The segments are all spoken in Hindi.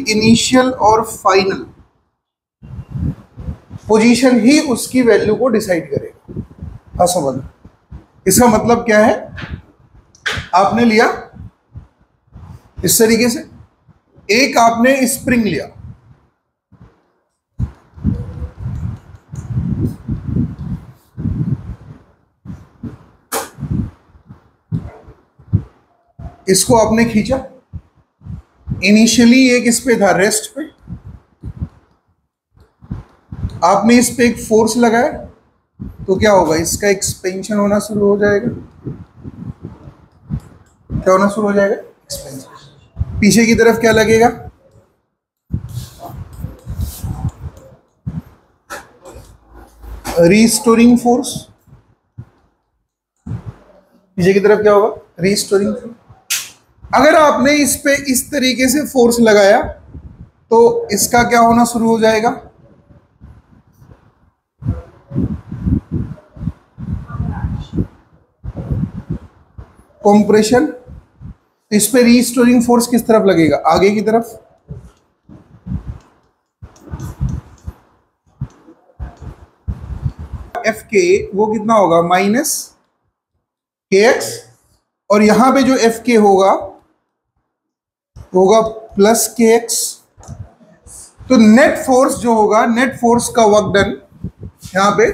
इनिशियल और फाइनल पोजीशन ही उसकी वैल्यू को डिसाइड करेगा। हाँ समझ। इसका मतलब क्या है, आपने लिया इस तरीके से, एक आपने स्प्रिंग लिया, इसको आपने खींचा, इनिशियली एक इस पे था रेस्ट पे, आपने इस पे एक फोर्स लगाया तो क्या होगा, इसका एक्सपेंशन होना शुरू हो जाएगा। क्या होना शुरू हो जाएगा, एक्सपेंशन। पीछे की तरफ क्या लगेगा, रीस्टोरिंग फोर्स। पीछे की तरफ क्या होगा, रीस्टोरिंग फोर्स। अगर आपने इस पे इस तरीके से फोर्स लगाया तो इसका क्या होना शुरू हो जाएगा, कंप्रेशन। इस पे रीस्टोरिंग फोर्स किस तरफ लगेगा, आगे की तरफ। एफ के वो कितना होगा, माइनस के एक्स, और यहां पे जो एफ के होगा प्लस के एक्स। तो नेट फोर्स जो होगा, नेट फोर्स का वर्क डन यहां पे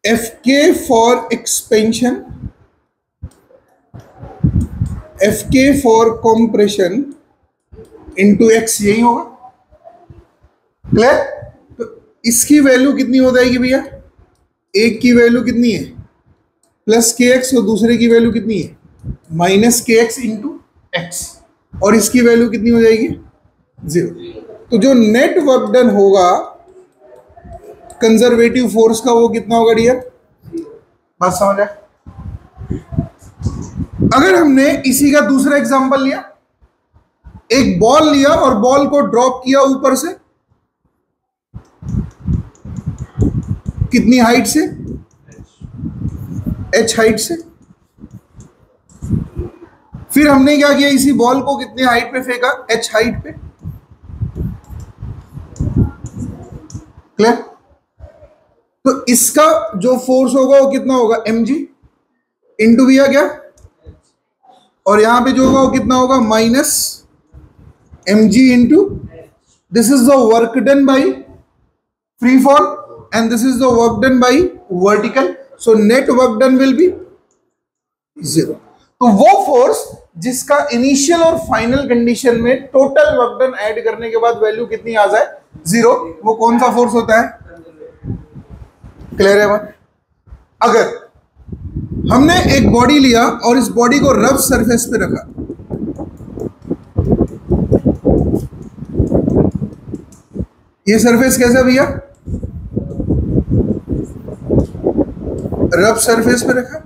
एफ के फॉर एक्सपेंशन, एफ के फॉर कॉम्प्रेशन इंटू एक्स, यही होगा। क्लियर। तो इसकी वैल्यू कितनी हो जाएगी भैया, एक की वैल्यू कितनी है प्लस के एक्स, और दूसरे की वैल्यू कितनी है माइनस के एक्स इंटू एक्स, और इसकी वैल्यू कितनी हो जाएगी, 0। तो जो नेट वर्क डन होगा कंजर्वेटिव फोर्स का, वो कितना होगा डियर, बात समझ आए। अगर हमने इसी का दूसरा एग्जांपल लिया, एक बॉल लिया और बॉल को ड्रॉप किया ऊपर से, कितनी हाइट से, h हाइट से। फिर हमने क्या किया, इसी बॉल को कितने हाइट पे फेंका, h हाइट पे। क्लियर। तो इसका जो फोर्स होगा वो कितना होगा, mg इंटू भैया क्या, और यहां पे जो होगा वो कितना होगा, minus mg into, this is the work done by free fall and this is the work done by vertical, so net work done will be 0। तो वो फोर्स जिसका इनिशियल और फाइनल कंडीशन में टोटल वर्क डन ऐड करने के बाद वैल्यू कितनी आ जाए, 0, वो कौन सा फोर्स होता है। क्लियर है बात। अगर हमने एक बॉडी लिया और इस बॉडी को रफ सरफेस पे रखा, ये सरफेस कैसा भैया, रफ सरफेस पे रखा,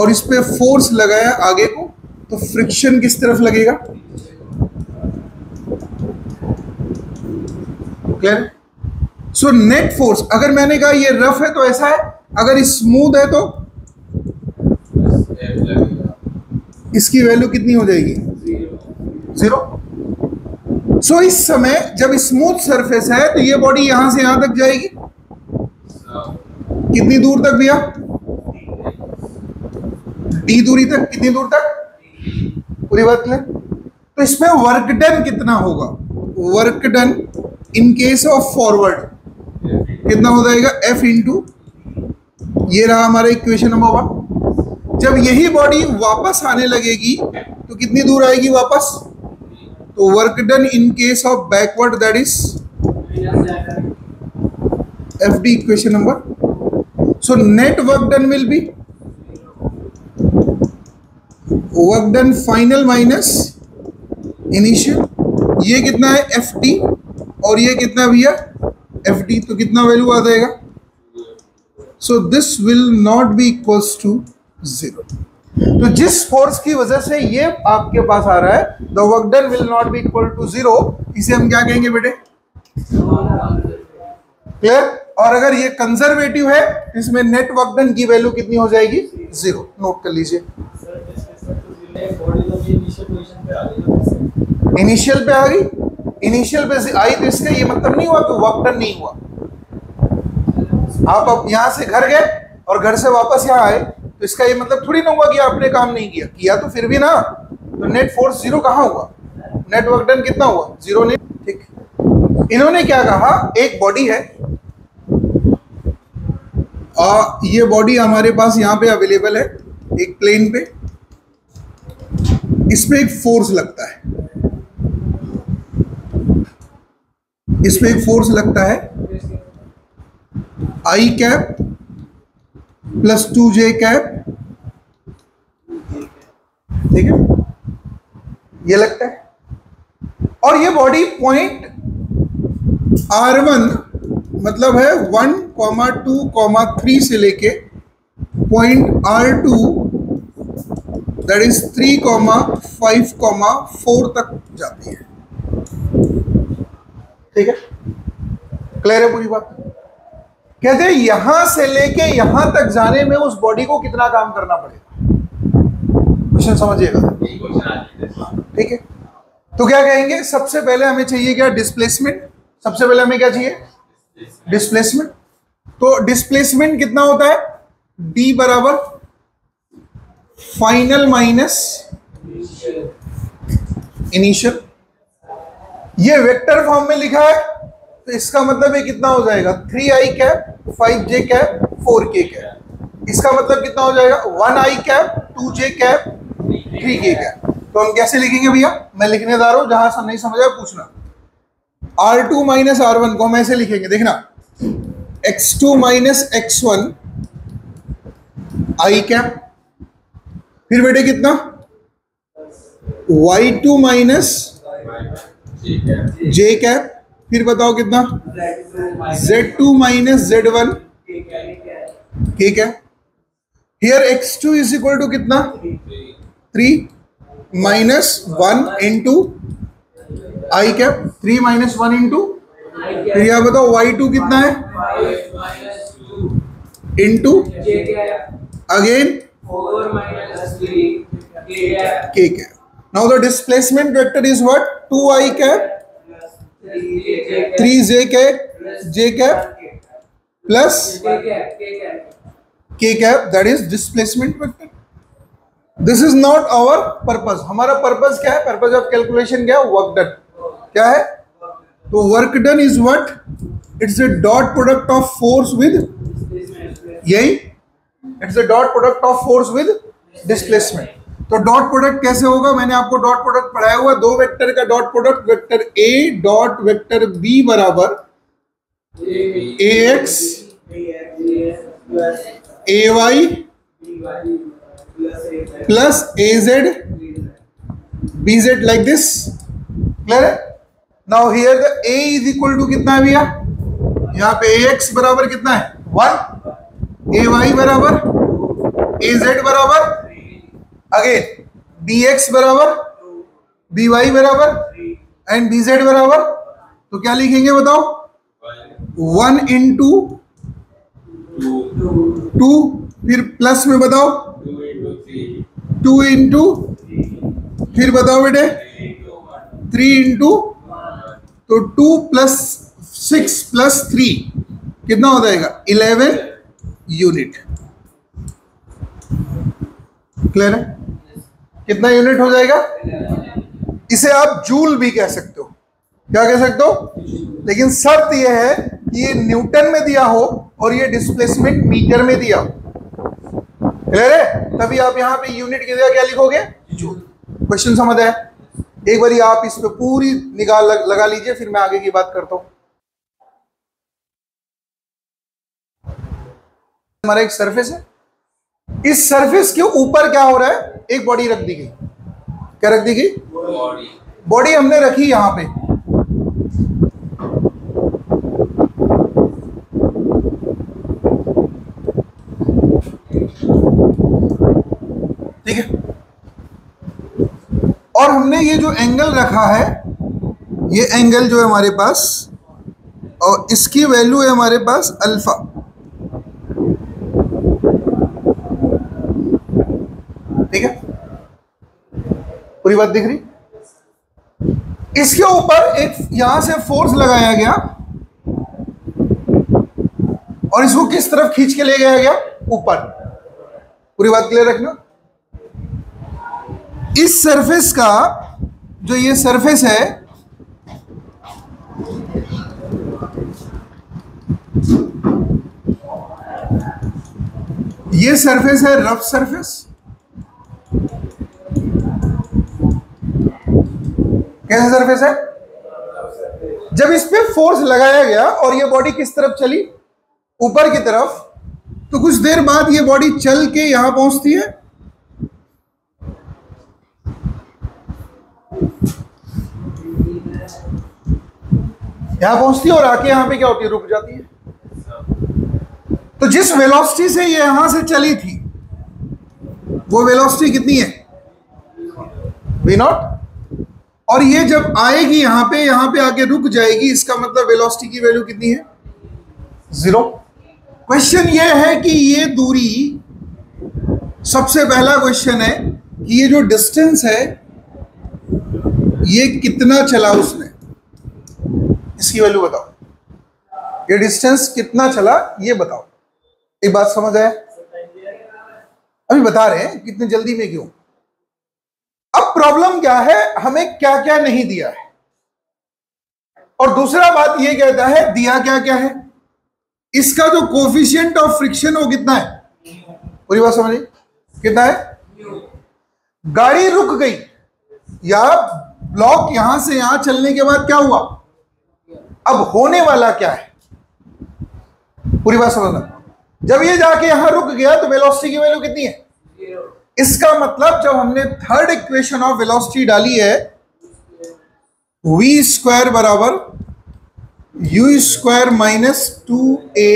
और इस पे फोर्स लगाया आगे को, तो फ्रिक्शन किस तरफ लगेगा, क्लियर। सो नेट फोर्स, अगर मैंने कहा ये रफ है तो ऐसा है, अगर स्मूथ है तो इसकी वैल्यू कितनी हो जाएगी, 0। सो इस समय जब स्मूथ सरफेस है तो ये बॉडी यहां से यहां तक जाएगी, कितनी दूर तक भैया, d दूरी तक। कितनी दूर तक, पूरी बात क्लियर। तो इसमें वर्क डन कितना होगा, work done in case of forward कितना हो जाएगा, F इंटू, ये रहा हमारा इक्वेशन नंबर 1। जब यही बॉडी वापस आने लगेगी तो कितनी दूर आएगी वापस, तो work done in case of backward that is FD equation number. So net work done will be work done final minus initial। ये कितना है FT और ये कितना भैया FD, तो कितना वैल्यू आ जाएगा, so this will not be equals to 0। तो जिस फोर्स की वजह से ये आपके पास आ रहा है, the work done will not be equal to 0, इसे हम क्या कहेंगे बेटे, क्लियर। और अगर ये कंजर्वेटिव है इसमें नेट वर्क डन की वैल्यू कितनी हो जाएगी? 0। नोट कर लीजिए। इनिशियल पे आ गई, इनिशियल पे से आई तो इसका ये मतलब नहीं हुआ कि वर्क डन नहीं हुआ। आप अब यहां से घर गए और घर से वापस यहाँ आए तो इसका ये मतलब थोड़ी ना हुआ कि आपने काम नहीं किया, किया तो फिर भी ना। तो नेट फोर्स 0 कहाँ हुआ? नेट वर्क डन कितना हुआ? 0 नहीं। ठीक, इन्होंने क्या कहा, एक बॉडी है और ये बॉडी हमारे पास यहाँ पे अवेलेबल है एक प्लेन पे, इस पे एक फोर्स लगता है, इस पे एक फोर्स लगता है आई कैप प्लस 2j कैप, ठीक है, ये लगता है। और ये बॉडी पॉइंट R1 मतलब है 1, 2, 3 से लेके पॉइंट R2 दैट इज 3, 5, 4 तक जाती है। ठीक है, क्लियर है पूरी बात? कहते हैं यहां से लेके यहां तक जाने में उस बॉडी को कितना काम करना पड़ेगा। क्वेश्चन समझिएगा, ठीक है? तो क्या कहेंगे, सबसे पहले हमें चाहिए क्या? डिस्प्लेसमेंट। सबसे पहले हमें क्या चाहिए? डिस्प्लेसमेंट। तो डिस्प्लेसमेंट कितना होता है? D बराबर फाइनल माइनस इनिशियल। ये वेक्टर फॉर्म में लिखा है तो इसका मतलब ये कितना हो जाएगा? 3i cap, 5j cap, 4k cap. इसका मतलब कितना हो जाएगा? 1i cap, 2j cap, 3k cap. तो हम कैसे लिखेंगे भैया? मैं लिखने जा रहा हूं, जहां नहीं समझा पूछना। R2 माइनस R1 को हम ऐसे लिखेंगे, देखना, x2 minus x1 i cap, फिर बेटे कितना? y2 माइनस j कैप, फिर बताओ कितना? z2 minus z1 k cap. Here x2 is equal to कितना? 3 minus 1 into i cap, 3 minus 1 into, फिर यह बताओ y2 कितना है? Into again k cap. Now the displacement vector is what? 2i cap 3j cap j cap plus k cap, that is displacement vector. This is not our purpose. हमारा पर्पस क्या है? पर्पस ऑफ कैलकुलेशन क्या है? Work done. क्या है? तो work done is what? It's a dot product of force with, यही, it's a dot product of force with displacement. तो डॉट प्रोडक्ट कैसे होगा? मैंने आपको डॉट प्रोडक्ट पढ़ाया हुआ, दो वेक्टर का dot product, vector A dot vector B बराबर AX AY plus AZ BZ, like this. Clear है? Now here the A is equal to कितना है भैया? यहाँ पे AX बराबर कितना है? 1, AY बराबर, AZ बराबर, अगेन BX बराबर, BY बराबर एंड BZ बराबर। तो क्या लिखेंगे बताओ? 1 इंटू 2, फिर प्लस में बताओ 2 इंटू, फिर बताओ बेटे 3 इंटू, तो 2 प्लस 6 प्लस 3 कितना हो जाएगा? 11 यूनिट। क्लियर है? कितना यूनिट हो जाएगा? इसे आप जूल भी कह सकते हो। क्या कह सकते हो? लेकिन शर्त यह है कि ये न्यूटन में दिया हो और ये डिस्प्लेसमेंट मीटर में दिया हो। क्लियर है? तभी आप यहां पे यूनिट की जगह क्या लिखोगे? जूल। क्वेश्चन समझ आया? एक बार आप इस पे पूरी निगाह लगा लीजिए, फिर मैं आगे की बात करता हूं। हमारा एक सरफेस है, इस सरफेस के ऊपर क्या हो रहा है? एक बॉडी रख दी गई। क्या रख दी गई? बॉडी हमने रखी यहां पे। ठीक है, और हमने ये जो एंगल रखा है, ये एंगल जो है हमारे पास, और इसकी वैल्यू है हमारे पास अल्फा। ठीक है, पूरी बात दिख रही। इसके ऊपर एक यहां से फोर्स लगाया गया और इसको किस तरफ खींच के ले गया गया? ऊपर। पूरी बात क्लियर रखना। इस सरफेस का जो ये सरफेस है, ये सरफेस है रफ सरफेस। कैसा सरफेस है? जब इस पे फोर्स लगाया गया और ये बॉडी किस तरफ चली? ऊपर की तरफ। तो कुछ देर बाद ये बॉडी चल के यहां पहुंचती है, यहां पहुंचती है और आके यहां पे क्या होती है? रुक जाती है। तो जिस वेलोसिटी से ये यहां से चली थी वो वेलोसिटी कितनी है? v0। और ये जब आएगी यहां पे आके रुक जाएगी, इसका मतलब वेलोसिटी की वैल्यू कितनी है? 0। क्वेश्चन ये है कि ये दूरी, सबसे पहला क्वेश्चन है कि ये जो डिस्टेंस है ये कितना चला उसने, इसकी वैल्यू बताओ। ये डिस्टेंस कितना चला ये बताओ। एक बात समझ आया? अभी बता रहे हैं, कितने जल्दी में क्यों। अब प्रॉब्लम क्या है, हमें क्या क्या नहीं दिया है, और दूसरा बात ये कहता है दिया क्या क्या है। इसका जो कोफिशिएंट ऑफ फ्रिक्शन वो कितना है? पूरी बात समझिए, कितना है? गाड़ी रुक गई या ब्लॉक यहां से यहां चलने के बाद क्या हुआ? अब होने वाला क्या है? पूरी बात समझना। जब ये जाके यहां रुक गया तो वेलोसिटी की वैल्यू कितनी है? इसका मतलब जब हमने थर्ड इक्वेशन ऑफ वेलोसिटी डाली है, v स्क्वायर बराबर u square minus 2a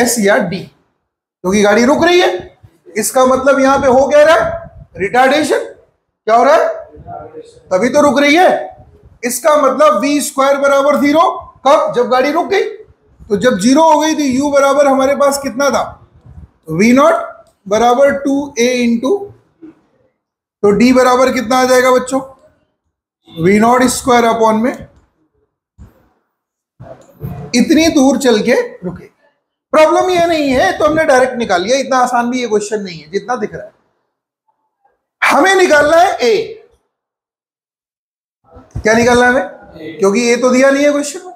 s या d, क्योंकि गाड़ी रुक रही है, इसका मतलब यहां पे हो क्या रहा है? रिटार्डेशन। क्या हो रहा है? तभी तो रुक रही है। इसका मतलब v स्क्वायर बराबर 0। कब? जब गाड़ी रुक गई। तो जब 0 हो गई तो u बराबर हमारे पास कितना था? v0 बराबर 2a इंटू, तो d बराबर कितना आ जाएगा बच्चों? v0 स्क्वायर अपॉन में इतनी दूर चल के रुके। प्रॉब्लम ये नहीं है तो हमने डायरेक्ट निकाल लिया, इतना आसान भी ये क्वेश्चन नहीं है जितना दिख रहा है। हमें निकालना है a। क्या निकालना है हमें? क्योंकि a तो दिया नहीं है क्वेश्चन में।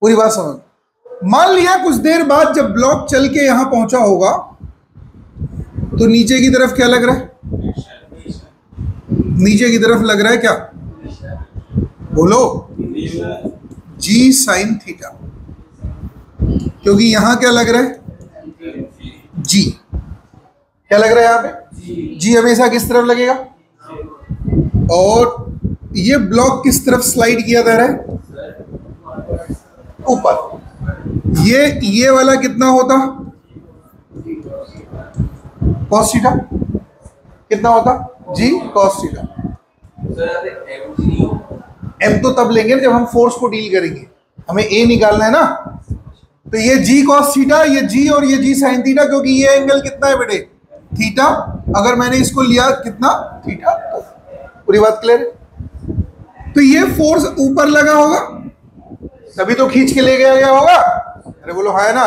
पूरी बात समझ। मान लिया कुछ देर बाद जब ब्लॉक चल के यहां पहुंचा होगा तो नीचे की तरफ क्या लग रहा है? नीचे की तरफ लग रहा है क्या? बोलो, g साइन थीटा। क्योंकि यहां क्या लग रहा है? g। क्या लग रहा है यहां पे? g हमेशा किस तरफ लगेगा? और ये ब्लॉक किस तरफ स्लाइड किया जा रहा है? ऊपर। ये वाला कितना होता? Cos theta. कितना होता? जी कॉस थीटा। एम तो तब लेंगे जब हम फोर्स को डील करेंगे, हमें ए निकालना है ना। तो ये जी कॉस थीटा, ये जी और ये जी साइन थीटा, क्योंकि ये एंगल कितना है बेटे? थीटा। अगर मैंने इसको लिया कितना? थीटा। तो पूरी बात क्लियर है? तो ये फोर्स ऊपर लगा होगा तभी तो खींच के ले गया होगा। अरे बोलो हाँ है ना।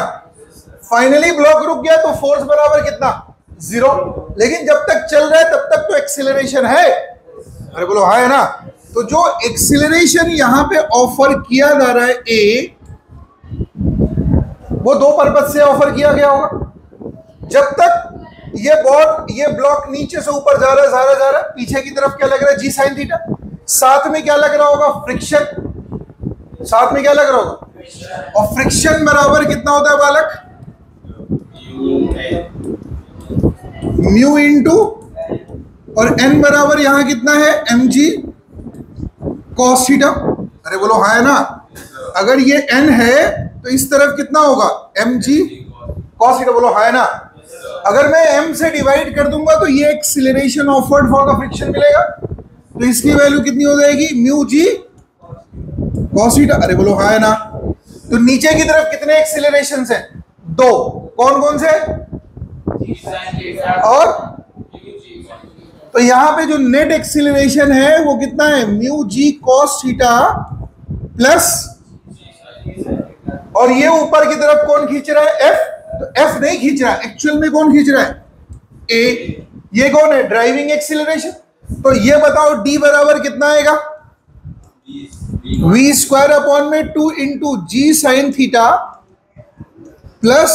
फाइनली ब्लॉक रुक गया तो फोर्स बराबर कितना? 0। लेकिन जब तक चल रहा है तब तक तो एक्सीलरेशन है। अरे बोलो हाँ है ना। तो जो एक्सीलरेशन यहां पे ऑफर किया जा रहा है ए, वो दो पर्पज से ऑफर किया गया होगा। जब तक ये ब्लॉक नीचे से ऊपर जा रहा है, पीछे की तरफ क्या लग रहा है? जी साइन थीटा। साथ में क्या लग रहा होगा? फ्रिक्शन। साथ में क्या लग रहा होगा? और फ्रिक्शन बराबर कितना होता है बालक? म्यू इंटू, और एन बराबर यहां कितना है? M g cos theta. अरे बोलो हाँ है ना। अगर ये एन है तो इस तरफ कितना होगा? M g cos theta. बोलो हाँ है ना। अगर मैं एम से डिवाइड कर दूंगा तो ये acceleration offered for the friction मिलेगा, तो इसकी वैल्यू कितनी हो जाएगी? Mu G cos theta. अरे बोलो हाँ है ना। तो नीचे की तरफ कितने एक्सीलरेशन हैं? 2। कौन कौन से? और तो यहां पे जो नेट एक्सीलरेशन है वो कितना है? Mu G cos theta plus, और ये ऊपर की तरफ कौन खींच रहा है? एफ। तो एफ नहीं खींच रहा, एक्चुअल में कौन खींच रहा है? ए। ये कौन है? Driving acceleration. तो ये बताओ डी बराबर कितना आएगा? वी स्क्वायर अपॉन में 2 इंटू जी sine theta plus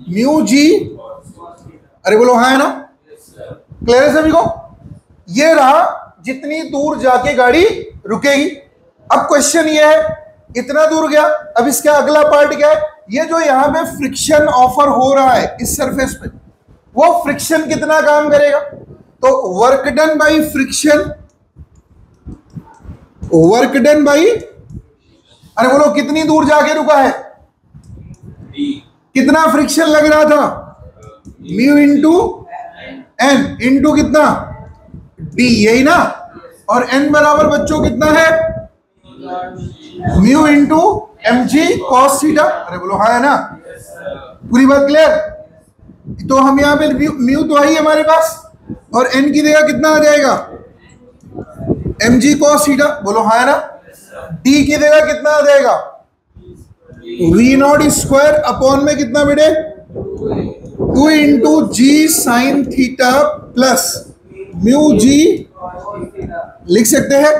mu G. अरे बोलो हाँ है ना? क्लियर है सभी को? ये रहा जितनी दूर जाके गाड़ी रुकेगी। अब क्वेश्चन ये है, इतना दूर गया, अब इसका अगला पार्ट क्या है? ये जो यहां पे फ्रिक्शन ऑफर हो रहा है इस सरफेस पे, वो फ्रिक्शन कितना काम करेगा? तो work done by friction, work done by, अरे बोलो कितनी दूर जाके रुका है? कितना फ्रिक्शन लग रहा था? म्यू इंटू एन इंटू कितना? डी, यही ना? और एन बराबर बच्चों कितना है? Mu into m g cos theta. अरे बोलो हाँ है ना? पूरी बात क्लियर? तो हम यहाँ पे म्यू तो आई हमारे पास, और एन की जगह कितना आ जाएगा? M g cos theta. बोलो हाँ है ना? डी की जगह कितना आ जाएगा? वी नॉट स्क्वायर अपॉन में कितना बेटे? 2 इंटू जी sine theta plus mu G, लिख सकते हैं।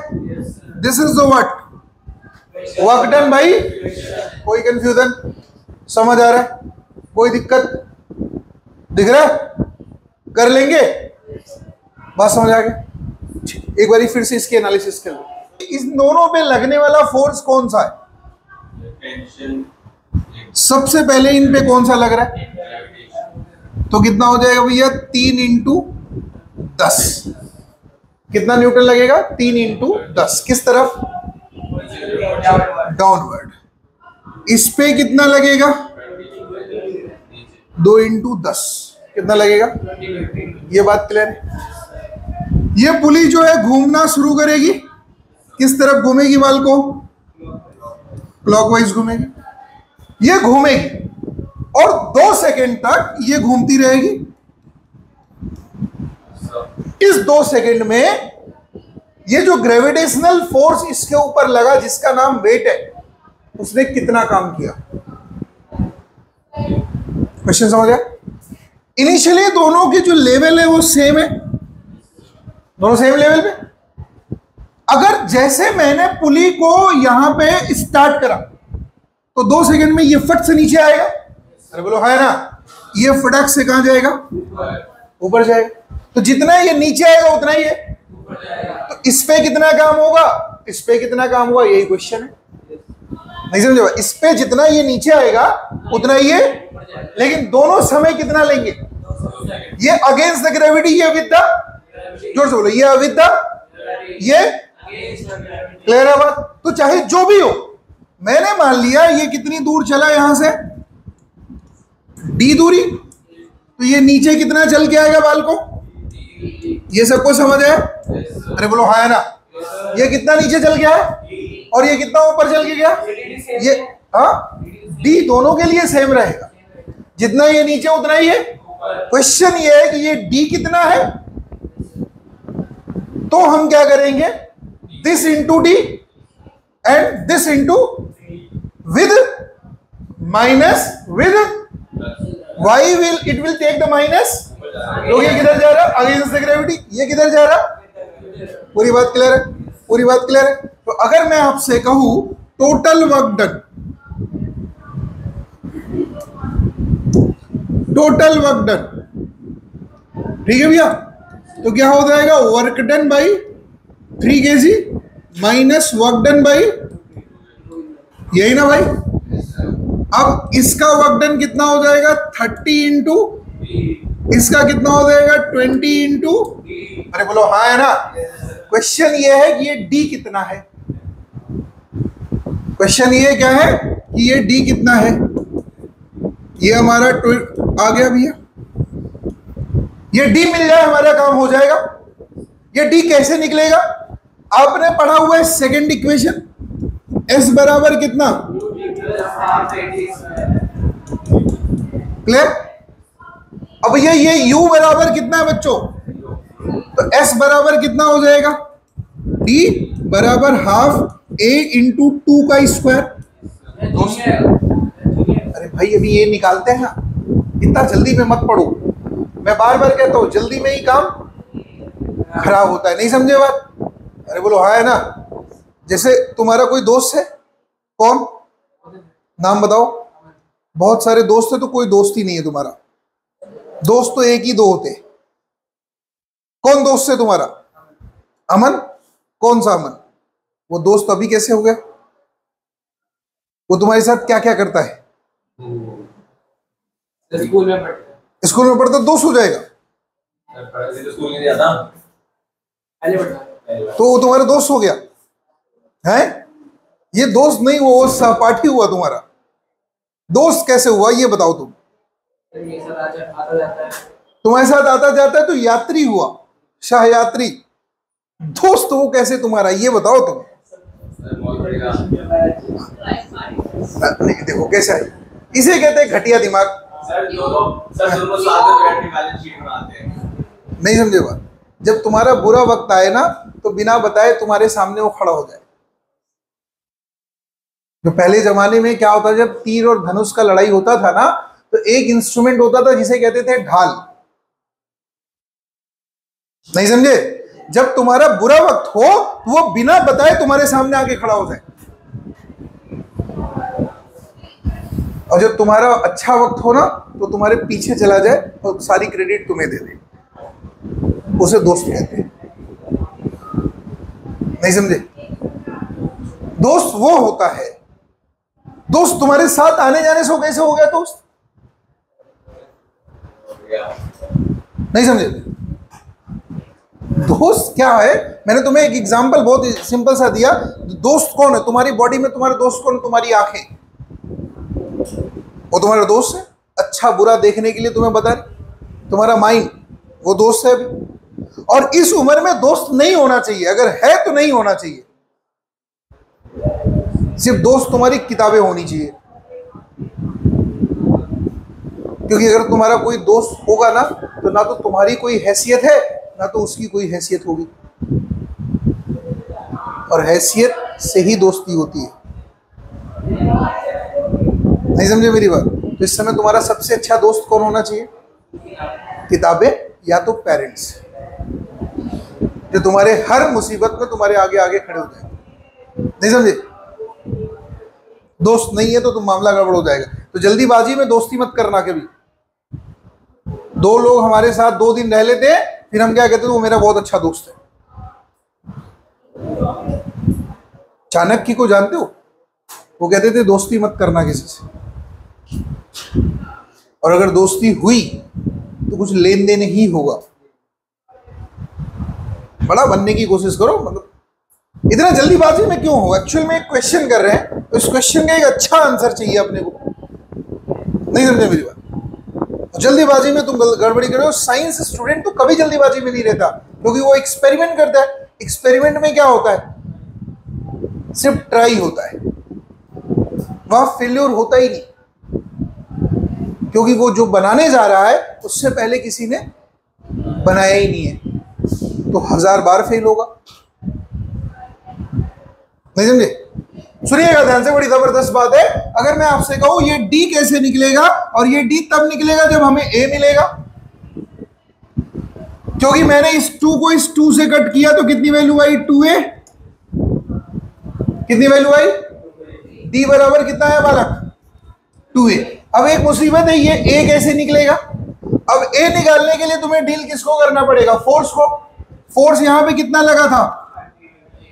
This is the what? Work done by. कोई कंफ्यूजन? समझ आ रहा है? कोई दिक्कत दिख रहा है? कर लेंगे? बात समझ आ गई? एक बारी फिर से इसके एनालिसिस कर लो। इस दोनों पे लगने वाला फोर्स कौन सा है? सबसे पहले इन पे कौन सा लग रहा है? तो कितना हो जाएगा भैया? 3 इंटू 10। कितना न्यूटन लगेगा? 3 इंटू 10। किस तरफ? डाउनवर्ड। इस पे कितना लगेगा? 2 इंटू 10। कितना लगेगा? ये बात क्लियर है? ये पुली जो है घूमना शुरू करेगी। किस तरफ घूमेगी? बाल को क्लॉकवाइज घूमेगी। ये घूमेगी और 2 सेकेंड तक ये घूमती रहेगी। इस 2 सेकेंड में ये जो ग्रेविटेशनल फोर्स इसके ऊपर लगा, जिसका नाम वेट है, उसने कितना काम किया? क्वेश्चन समझ आया? इनिशियली दोनों के जो लेवल है वो सेम है, दोनों सेम लेवल पे। अगर जैसे मैंने पुली को यहां पे स्टार्ट करा तो 2 सेकंड में ये फट से नीचे आएगा। अरे बोलो है ना? ये फटक से कहां जाएगा? ऊपर जाएगा। तो जितना ये नीचे आएगा उतना ही है। तो इस पे कितना काम होगा? इस पे कितना काम होगा? यही क्वेश्चन है। नहीं समझे? इस पे जितना ये नीचे आएगा उतना ही है, लेकिन दोनों समय कितना लेंगे? ये अगेंस्ट द ग्रेविटी, ये विद द, जोर से बोलो, ये विद द, ये क्लियर है बात? तो चाहे जो भी हो, मैंने मान लिया ये कितनी दूर चला यहां से? डी दूरी। तो ये नीचे कितना चल के आएगा बाल को? ये सबको समझ है? अरे बोलो हाँ है ना? ये कितना नीचे चल गया है और ये कितना ऊपर चल के गया? ये हाँ, डी दोनों के लिए सेम रहेगा। जितना ये नीचे उतना ही है। क्वेश्चन ये है कि ये डी कितना है? तो हम क्या करेंगे? This into d and this into with minus with y will, it will take the minus. तो ये किधर जा रहा? Against the gravity. ये किधर जा रहा? पूरी बात क्लियर है? पूरी बात क्लियर है? तो अगर मैं आपसे कहूं total work done, total work done, ठीक है भैया, तो क्या हो जाएगा? Work done by 3 kg minus work done by, यही ना भाई? अब इसका वर्क डन कितना हो जाएगा? 30 इंटू, इसका कितना हो जाएगा? 20 इंटू, अरे बोलो हाँ है ना? क्वेश्चन ये है कि ये डी कितना है। क्वेश्चन ये क्या है कि ये डी कितना है। ये हमारा आ गया भैया, ये डी मिल जाए हमारा काम हो जाएगा। ये डी कैसे निकलेगा? आपने पढ़ा हुआ है सेकंड इक्वेशन, एस बराबर कितना? क्लियर? अब भैया ये u बराबर कितना है बच्चों? तो s बराबर कितना हो जाएगा? d बराबर हाफ a इंटू 2 का स्क्वायर। अरे भाई अभी ये निकालते हैं ना, इतना जल्दी में मत पढ़ो। मैं बार बार कहता हूं जल्दी में ही काम खराब होता है। नहीं समझे बात? अरे बोलो हाँ है ना। जैसे तुम्हारा कोई दोस्त है, कौन? नाम बताओ। बहुत सारे दोस्त है तो कोई दोस्त ही नहीं है तुम्हारा। दोस्त तो एक ही दो होते। कौन दोस्त है तुम्हारा? अमन। कौन सा अमन? वो दोस्त अभी कैसे हो गया? वो तुम्हारे साथ क्या क्या करता है? स्कूल में पढ़ता दोस्त हो जाएगा? स्कूल नहीं जाता, तो वो तुम्हारा दोस्त हो गया है? ये दोस्त नहीं, वो सहपाठी हुआ तुम्हारा। दोस्त कैसे हुआ ये बताओ तुम। तुम्हारे साथ आता जाता है तो यात्री हुआ, शाह यात्री। दोस्त वो कैसे तुम्हारा, ये बताओ तुम। नहीं देखो कैसा है, इसे कहते हैं घटिया दिमाग। नहीं समझे बात? जब तुम्हारा बुरा वक्त आए ना तो बिना बताए तुम्हारे सामने वो खड़ा हो जाए। जो पहले जमाने में क्या होता, जब तीर और धनुष का लड़ाई होता था ना, तो एक इंस्ट्रूमेंट होता था जिसे कहते थे ढाल। नहीं समझे? जब तुम्हारा बुरा वक्त हो तो वो बिना बताए तुम्हारे सामने आके खड़ा हो जाए, और जब तुम्हारा अच्छा वक्त हो ना तो तुम्हारे पीछे चला जाए और सारी क्रेडिट तुम्हें दे दे। उसे दोस्त कहते हैं। नहीं समझे? दोस्त वो होता है, दोस्त तुम्हारे साथ आने जाने से कैसे हो गया दोस्त? नहीं समझे? दोस्त क्या है? मैंने तुम्हें एक एग्जांपल बहुत सिंपल सा दिया। दोस्त कौन है तुम्हारी बॉडी में? तुम्हारे दोस्त कौन? तुम्हारी आंखें, वो तुम्हारा दोस्त है। अच्छा बुरा देखने के लिए तुम्हें बता रही। तुम्हारा माइंड, वो दोस्त है अभी। और इस उम्र में दोस्त नहीं होना चाहिए, अगर है तो नहीं होना चाहिए। सिर्फ दोस्त तुम्हारी किताबें होनी चाहिए, क्योंकि अगर तुम्हारा कोई दोस्त होगा ना तो ना तो तुम्हारी कोई हैसियत है ना तो उसकी कोई हैसियत होगी, और हैसियत से ही दोस्ती होती है। नहीं समझे मेरी बात? तो इस समय तुम्हारा सबसे अच्छा दोस्त कौन होना चाहिए? किताबें या तो पेरेंट्स, जो तुम्हारे हर मुसीबत में तुम्हारे आगे आगे खड़े हो जाएंगे। नहीं समझे? दोस्त नहीं है तो तुम मामला गड़बड़ हो जाएगा। तो जल्दीबाजी में दोस्ती मत करना कभी। दो लोग हमारे साथ 2 दिन रह लेते, फिर हम क्या कहते थे, वो मेरा बहुत अच्छा दोस्त है। चाणक्य को जानते हो? वो कहते थे दोस्ती मत करना किसी से, और अगर दोस्ती हुई तो कुछ लेन देन ही होगा। बड़ा बनने की कोशिश करो, मतलब इतना जल्दीबाजी में क्यों हो? एक्चुअल में एक क्वेश्चन कर रहे हैं तो इस क्वेश्चन का एक अच्छा आंसर चाहिए अपने को। नहीं समझे मेरी बात? तो जल्दीबाजी में तुम गड़बड़ी कर रहे हो। साइंस स्टूडेंट तो कभी जल्दीबाजी में नहीं रहता, क्योंकि वो एक्सपेरिमेंट करता है। एक्सपेरिमेंट में क्या होता है? सिर्फ ट्राई होता है, वहां फेल्योर होता ही नहीं, क्योंकि वो जो बनाने जा रहा है उससे पहले किसी ने बनाया ही नहीं है, तो 1000 बार फेल होगा। नहीं समझे? सुनिएगा ध्यान से, बड़ी जबरदस्त बात है। अगर मैं आपसे कहूं ये D कैसे निकलेगा, और ये D तब निकलेगा जब हमें A मिलेगा, क्योंकि मैंने इस 2 को इस 2 से कट किया तो कितनी वैल्यू आई? 2A। कितनी वैल्यू आई? D बराबर कितना है बालक? 2A। अब एक मुसीबत है, ये A कैसे निकलेगा? अब A निकालने के लिए तुम्हें डील किसको करना पड़ेगा? फोर्स को। फोर्स यहां पे कितना लगा था?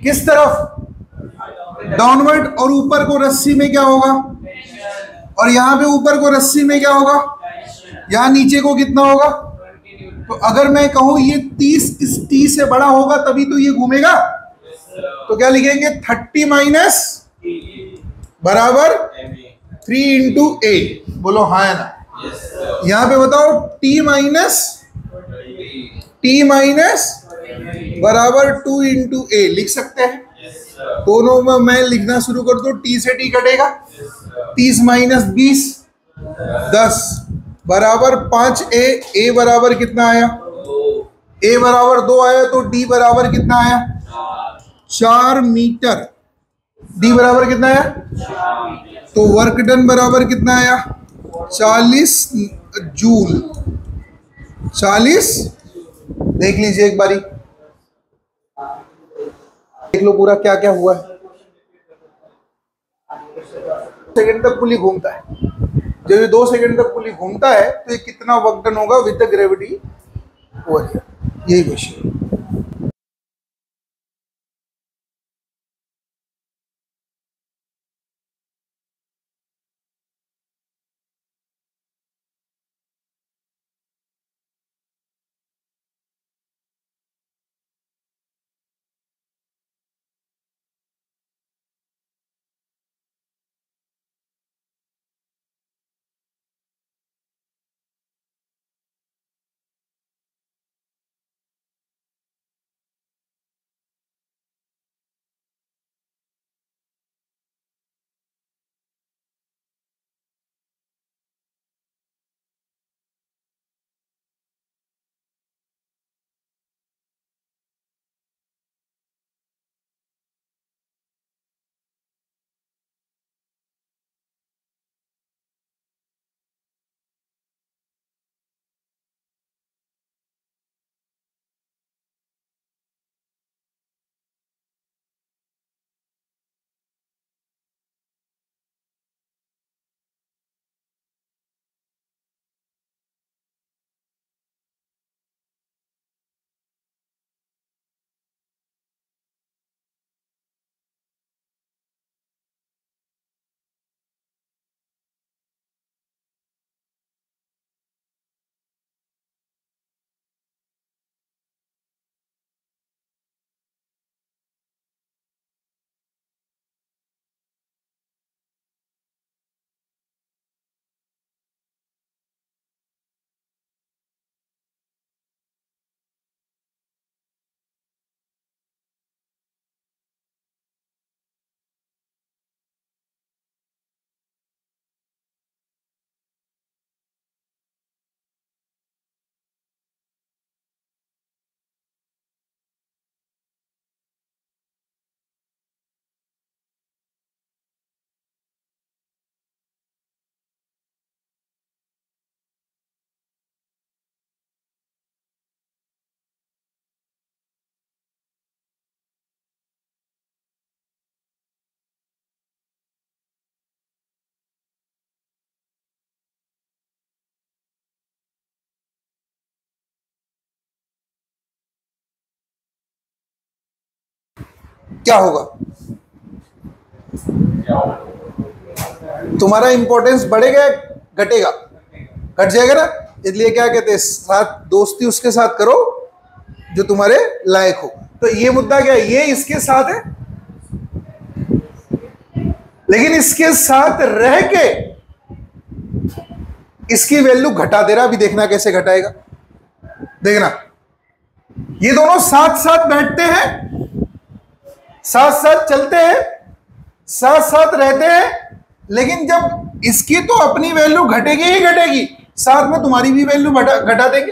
किस तरफ? डाउनवर्ड। और ऊपर को रस्सी में क्या होगा? और यहां पे ऊपर को रस्सी में क्या होगा? यहां नीचे को कितना होगा? तो अगर मैं कहूं ये 30 इस T से बड़ा होगा तभी तो ये घूमेगा, तो क्या लिखेंगे? 30 माइनस बराबर 3 इंटू A। बोलो हाँ है ना? यहां पे बताओ T माइनस बराबर 2 इंटू A लिख सकते हैं। दोनों में मैं लिखना शुरू कर दूं, T से T कटेगा, 30 माइनस 20 10 बराबर 5a। a बराबर कितना आया? a बराबर 2 आया, तो d बराबर कितना आया? 4 मीटर। d बराबर कितना आया? तो वर्क डन बराबर कितना आया? 40 जूल। 40। देख लीजिए एक बारी, देख लो पूरा क्या क्या हुआ है। सेकंड तक पुली घूमता है, जब ये 2 सेकंड तक पुली घूमता है तो ये कितना वर्क डन होगा with the gravity over here, यही क्वेश्चन। क्या होगा? तुम्हारा इंपॉर्टेंस बढ़ेगा घटेगा? घट जाएगा ना। इसलिए क्या कहते हैं, साथ दोस्ती उसके साथ करो जो तुम्हारे लायक हो। तो ये मुद्दा क्या है, ये इसके साथ है, लेकिन इसके साथ रह के इसकी वैल्यू घटा दे रहा। अभी देखना कैसे घटाएगा, देखना। ये दोनों साथ साथ बैठते हैं, साथ साथ चलते हैं, साथ साथ रहते हैं, लेकिन जब इसकी तो अपनी वैल्यू घटेगी ही घटेगी, साथ में तुम्हारी भी वैल्यू घटा देंगे।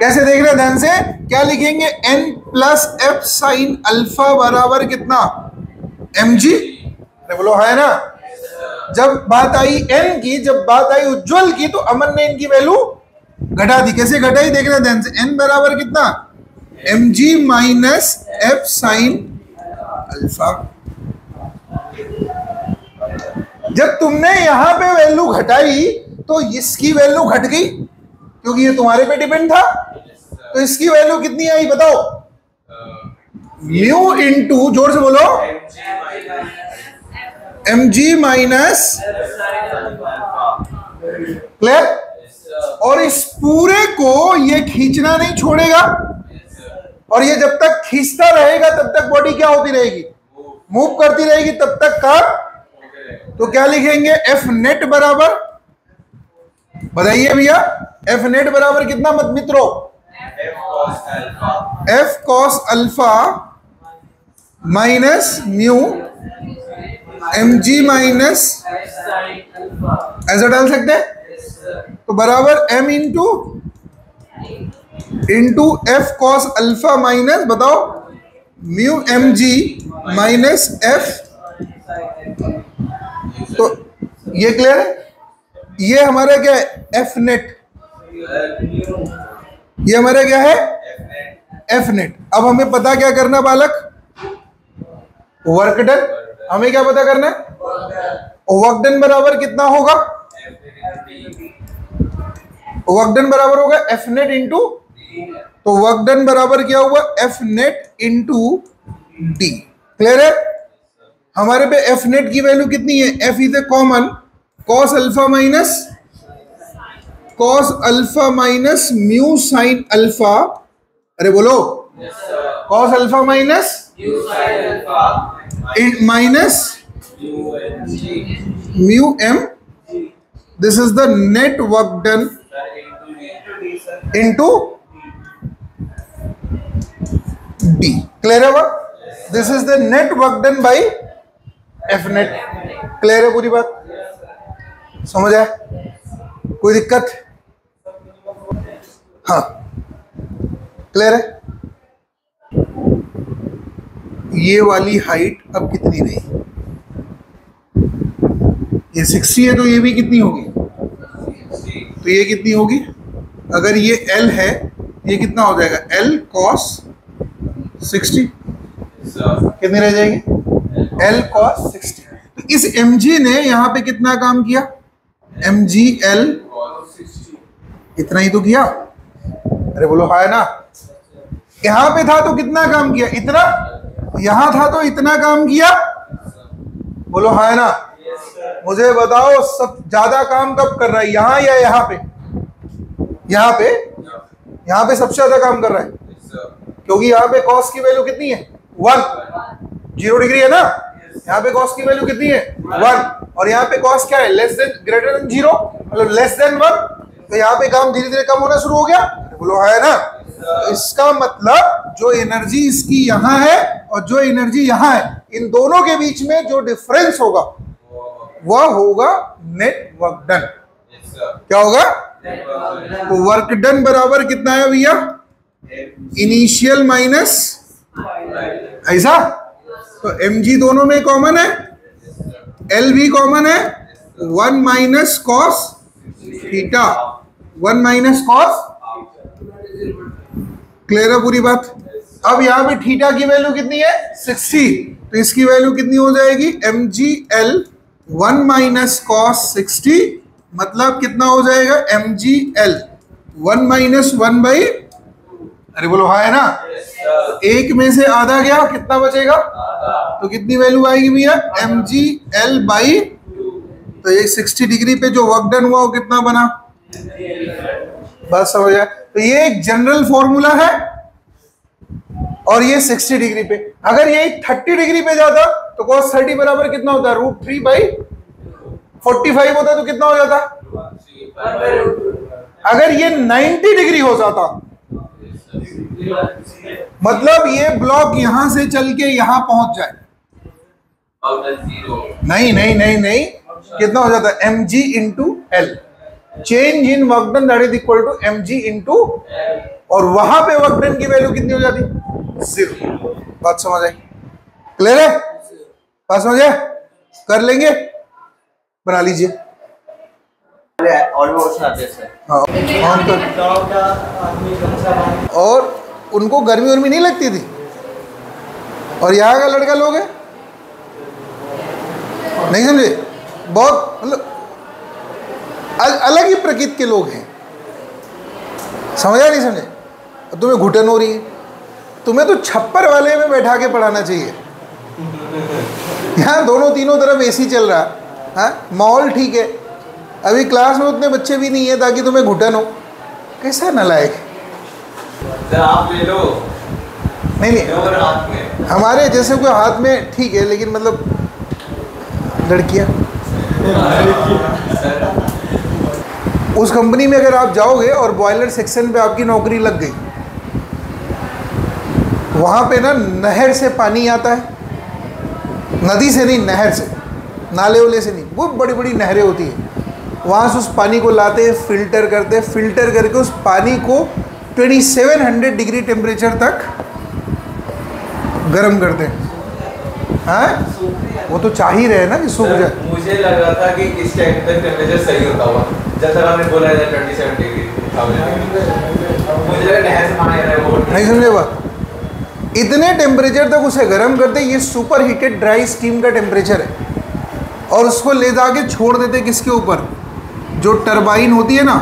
कैसे देख रहे हैं ध्यान से? क्या लिखेंगे? n plus F sine alpha बराबर कितना? mg। बोलो है ना। जब बात आई n की, जब बात आई उज्ज्वल की, तो अमन ने इनकी वैल्यू घटा दी। कैसे घटाई देख रहे हैं ध्यान से? n बराबर कितना? mg minus F sine alpha. जब तुमने यहां पे वैल्यू घटाई तो इसकी वैल्यू घट गई, क्योंकि ये तुम्हारे पे डिपेंड था। तो इसकी वैल्यू कितनी आई बताओ? म्यू इंटू, जोर से बोलो, mg माइनस। क्लियर? और इस पूरे को ये खींचना नहीं छोड़ेगा, और ये जब तक खींचता रहेगा तब तक बॉडी क्या होती रहेगी? मूव करती रहेगी, तब तक काम। तो क्या लिखेंगे? एफ नेट बराबर, बताइए भैया, एफ नेट बराबर कितना मत मित्रों? F cos alpha minus mu mg minus, ऐसा डाल सकते हैं, तो बराबर m into F cos alpha minus, बताओ, म्यू mg माइनस एफ। तो ये क्लियर है? ये हमारा क्या है? F net. ये हमारा क्या है? F net. अब हमें पता क्या करना बालक? Work done. हमें क्या पता करना है? वर्क डन बराबर कितना होगा? वर्क डन बराबर होगा एफ नेट इंटू, तो वर्क डन बराबर क्या हुआ? F net into D. Clear है? हमारे पे एफ नेट की वैल्यू कितनी है? F is a common cos alpha minus mu sine alpha. अरे बोलो, cos alpha minus minus mu M, this is the net work done into D. Clear है? Work, this is the net work done by F net. Clear है पूरी बात? समझ आया? कोई दिक्कत? हाँ, क्लियर है? ये वाली हाइट अब कितनी रही? ये 60 है, तो ये भी कितनी होगी? तो ये कितनी होगी? अगर ये L है, ये कितना हो जाएगा? L cos 60। कितनी रह जाएगी? L cos 60। तो इस mg ने यहाँ पे कितना काम किया? mg L इतना ही तो किया। अरे बोलो हाँ ना? यहाँ पे था तो कितना काम किया? इतना। यहाँ था तो इतना काम किया। बोलो हाँ ना? मुझे बताओ, सब ज्यादा काम कब कर रहा है, यहाँ या यहाँ पे? यहाँ पे। यहाँ पे सबसे ज्यादा काम कर रहा है, क्योंकि यहाँ पे कॉस की वैल्यू कितनी है? 1। 0 डिग्री है ना? यहाँ पे कॉस की वैल्यू कितनी है? 1। और यहाँ पे कॉस क्या है? लेस देन, ग्रेटर देन 0, मतलब लेस देन 1। तो यहाँ पे काम धीरे धीरे कम होना शुरू हो गया। बोलो है ना? तो इसका मतलब जो एनर्जी इसकी यहाँ है और जो एनर्जी यहाँ है, इन दोनों के बीच में जो डिफरेंस होगा वह होगा नेट वर्क डन। क्या होगा? तो वर्क डन बराबर कितना है भैया? इनिशियल माइनस, ऐसा? तो mg दोनों में कॉमन है, L भी कॉमन है, 1 minus cos theta, 1 minus cos. Clear है पूरी बात? अब यहाँ पे थीटा की वैल्यू कितनी है? 60। तो इसकी वैल्यू कितनी हो जाएगी? mg L 1 माइनस कॉस 60, मतलब कितना हो जाएगा? mg L 1 माइनस 1 बाई, अरे बोलो हाँ है ना? तो एक में से आधा गया, कितना बचेगा? तो कितनी वैल्यू आएगी भैया? mg L बाई, तो ये 60 डिग्री पे जो वर्क डन हुआ वो कितना बना? बस समझ आया? तो ये एक जनरल फॉर्मूला है, और ये 60 डिग्री पे। अगर ये 30 डिग्री पे जाता तो cos 30 बराबर कितना होता है? √3 बाई 45 होता तो कितना हो जाता? अगर ये 90 डिग्री हो जाता, मतलब ये ब्लॉक यहां से चल के यहां पहुंच जाए। नहीं नहीं नहीं नहीं, कितना हो जाता? mg into l, change in work done that is equal to mg into, और वहां पे वर्क डन की वैल्यू कितनी हो जाती? 0। बात समझ आई? क्लियर है? बात समझ आए? कर लेंगे, बना लीजिए। और उनको गर्मी उर्मी नहीं लगती थी, और यहाँ का लड़का लोग है, नहीं समझे? बहुत मतलब अलग ही प्रकृति के लोग हैं। समझा नहीं समझे? तुम्हें घुटन हो रही है, तुम्हें तो छप्पर वाले में बैठा के पढ़ाना चाहिए। यहाँ दोनों तीनों तरफ एसी चल रहा है, हाँ, माहौल ठीक है, अभी क्लास में उतने बच्चे भी नहीं है ताकि तुम्हें घुटन हो। कैसा नालायक? आप ले लो। नहीं नहीं, हमारे जैसे कोई हाथ में ठीक है, लेकिन मतलब लड़कियाँ, उस कंपनी में अगर आप जाओगे और बॉयलर सेक्शन पे आपकी नौकरी लग गई, वहाँ पे ना नहर से पानी आता है, नदी से नहीं, नहर से। नाले वाले से नहीं, वो बड़ी बड़ी नहरें होती हैं, वहाँ से उस पानी को लाते हैं, फिल्टर करते हैं, फिल्टर करके उस पानी को 2700 डिग्री टेम्परेचर तक गर्म करते हैं। हाँ, वो तो चाह ही रहे ना कि सूख जाए। मुझे लग रहा था कि इस टाइम तक टेम्परेचर सही होता हुआ, जब तक आपने बोला था 27 डिग्री, मुझे लगा नहर से पानी आ रहा है वो। नहीं समझे बात? इतने टेम्परेचर तक उसे गर्म करते, ये सुपर हीटेड ड्राई स्टीम का टेम्परेचर है, और उसको ले जाके छोड़ देते किसके ऊपर, जो टरबाइन होती है ना,